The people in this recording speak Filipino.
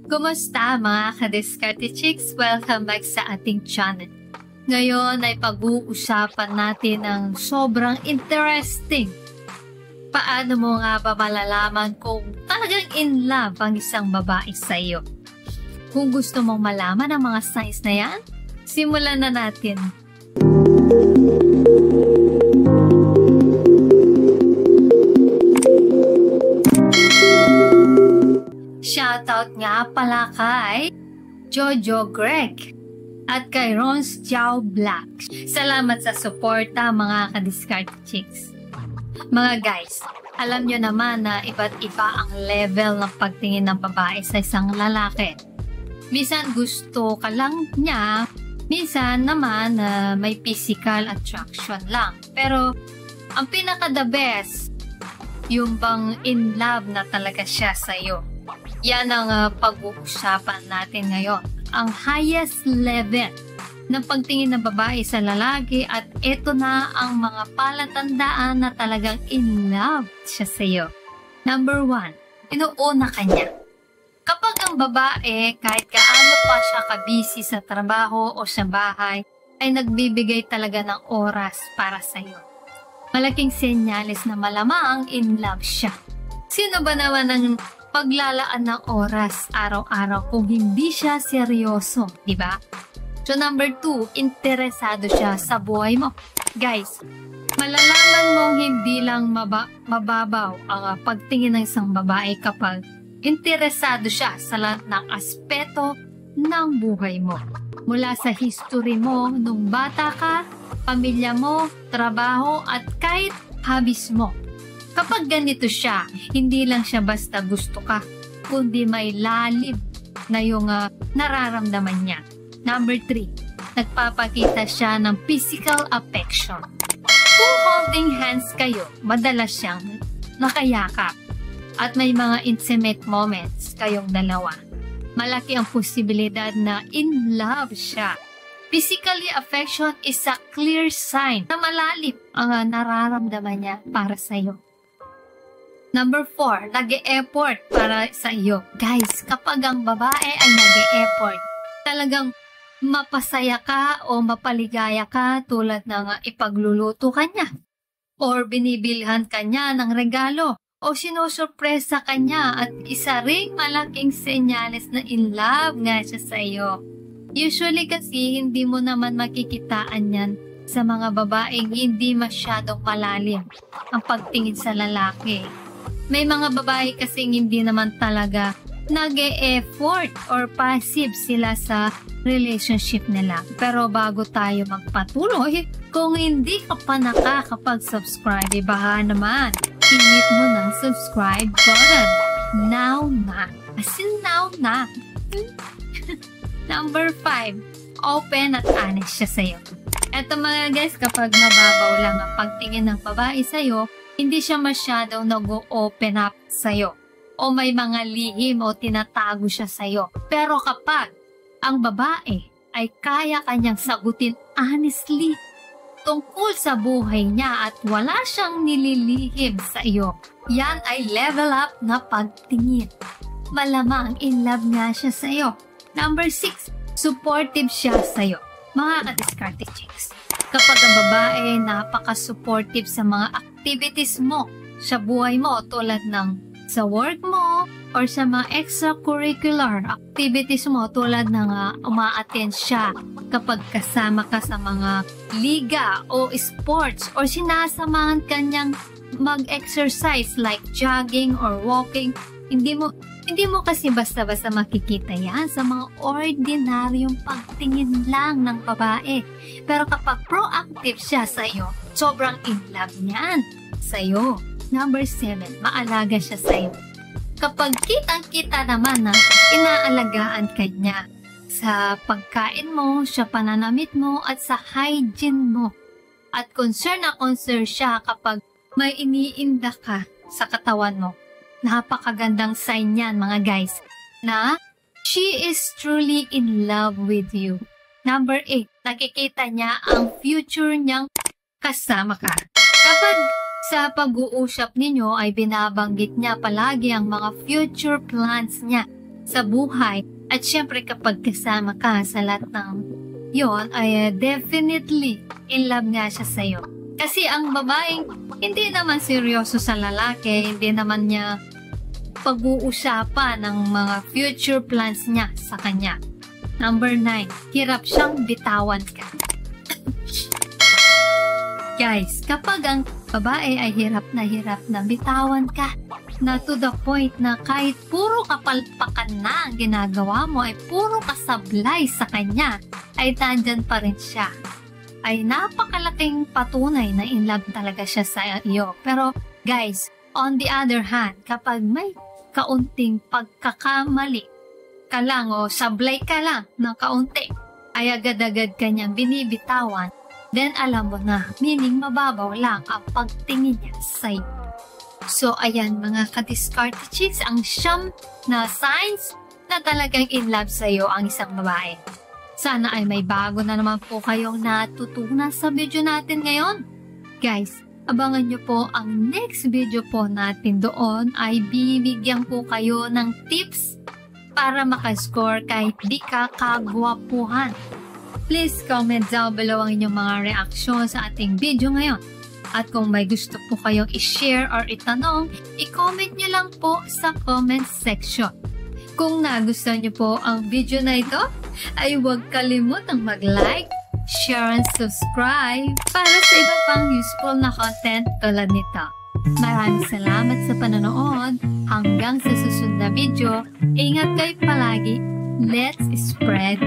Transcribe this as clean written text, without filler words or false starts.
Kumusta mga ka-Diskarte Chicks? Welcome back sa ating channel. Ngayon ay pag-uusapan natin ang sobrang interesting. Paano mo nga ba malalaman kung talagang in love ang isang babae sa iyo? Kung gusto mong malaman ang mga signs na yan, simulan na natin. Shoutout nga pala kay Jojo Greg at kay Rons Jiao Black. Salamat sa suporta mga ka-Diskarte Chicks. Mga guys, alam nyo naman na iba't iba ang level ng pagtingin ng babae sa isang lalaki. Minsan gusto ka lang niya, minsan naman may physical attraction lang. Pero ang pinaka-the best, yung bang in love na talaga siya sa'yo. Yan ang pag-uusapan natin ngayon. Ang highest level ng pagtingin ng babae sa lalaki at ito na ang mga palatandaan na talagang in love siya sa iyo. Number 1, inuuna ka niya. Kapag ang babae, kahit gaano pa siya kabisi sa trabaho o sa bahay, ay nagbibigay talaga ng oras para sa iyo. Malaking senyales na malamang in love siya. Sino ba naman ang paglalaan ng oras araw-araw kung hindi siya seryoso, di ba? So number 2, interesado siya sa buhay mo. Guys, malalaman mong hindi lang mababaw ang pagtingin ng isang babae kapag interesado siya sa lahat ng aspeto ng buhay mo. Mula sa history mo nung bata ka, pamilya mo, trabaho at kahit hobbies mo. Kapag ganito siya, hindi lang siya basta gusto ka, kundi may lalim na yung nararamdaman niya. Number 3, nagpapakita siya ng physical affection. Kung holding hands kayo, madalas siyang nakayakap at may mga intimate moments kayong dalawa. Malaki ang posibilidad na in love siya. Physically affection is a clear sign na malalim ang nararamdaman niya para sa iyo. Number 4, nag-e-effort para sa iyo. Guys, kapag ang babae ay nag-e-effort, talagang mapasaya ka o mapaligaya ka tulad ng ipagluluto ka niya or binibilhan ka niya ng regalo o sinusurpresa ka niya at isa ring malaking senyales na in love nga siya sa iyo. Usually kasi hindi mo naman makikitaan yan sa mga babaeng hindi masyadong malalim ang pagtingin sa lalaki. May mga babae kasing hindi naman talaga nag-e-effort or passive sila sa relationship nila. Pero bago tayo magpatuloy, kung hindi ka pa nakakapag-subscribe, baka naman, hit mo ng subscribe button. Now na. As in now na. Number 5, open at honest siya sa'yo. Eto mga guys, kapag mababaw lang ang pagtingin ng babae sa'yo, hindi siya masyadong nag-open up sa'yo o may mga lihim o tinatago siya sa'yo. Pero kapag ang babae ay kaya kanyang sagutin honestly tungkol sa buhay niya at wala siyang nililihim sa iyo, yan ay level up na pagtingin. Malamang in love nga siya sa iyo. Number 6, supportive siya sa iyo. Mga ka-Diskarte Chicks, kapag ang babae napaka-supportive sa mga activities mo sa buhay mo tulad ng sa work mo or sa mga extracurricular activities mo tulad ng uma-attend siya kapag kasama ka sa mga liga o sports or sinasamahan kanyang mag-exercise like jogging or walking, hindi mo kasi basta-basta makikita yan sa mga ordinaryong pagtingin lang ng babae. Pero kapag proactive siya sa iyo, sobrang in love niyan sa iyo. Number 7, maalaga siya sa iyo. Kapag kitang-kita naman na inaalagaan ka niya sa pagkain mo, sa pananamit mo at sa hygiene mo. At concern na concern siya kapag may iniinda ka sa katawan mo. Napakagandang sign yan mga guys na she is truly in love with you. Number 8, nakikita niya ang future niyang kasama ka. Kapag sa pag-uusap ninyo ay binabanggit niya palagi ang mga future plans niya sa buhay. At syempre kapag kasama ka sa lahat ng yon ay definitely in love nga siya sa'yo. Kasi ang babaeng hindi naman seryoso sa lalaki, hindi naman niya pag-uusapan ng mga future plans niya sa kanya. Number 9, hirap siyang bitawan ka. Guys, kapag ang babae ay hirap na bitawan ka, na to the point na kahit puro kapalpakan na ang ginagawa mo, ay puro kasablay sa kanya, ay nandyan pa rin siya. Ay napakalaking patunay na in love talaga siya sa iyo. Pero guys, on the other hand, kapag may kaunting pagkakamali ka lang o sablay ka lang ng kaunti, ay agad-agad kanyang binibitawan, then alam mo na, meaning mababaw lang ang pagtingin niya sa'yo. So ayan mga ka-discard chicks, ang siyam na signs na talagang in love sa'yo ang isang babae. Sana ay may bago na naman po kayong natutunan sa video natin ngayon. Guys, abangan nyo po ang next video po natin. Doon ay bibigyan po kayo ng tips para makascore kahit di ka kagwapuhan. Please comment down below ang inyong mga reaksyon sa ating video ngayon. At kung may gusto po kayong i-share or itanong, i-comment nyo lang po sa comment section. Kung nagustuhan nyo po ang video na ito, ay huwag kalimutang mag-like, share, and subscribe para sa iba pang useful na content tulad nito. Maraming salamat sa panonood. Hanggang sa susunod na video, ingat kayo palagi. Let's spread.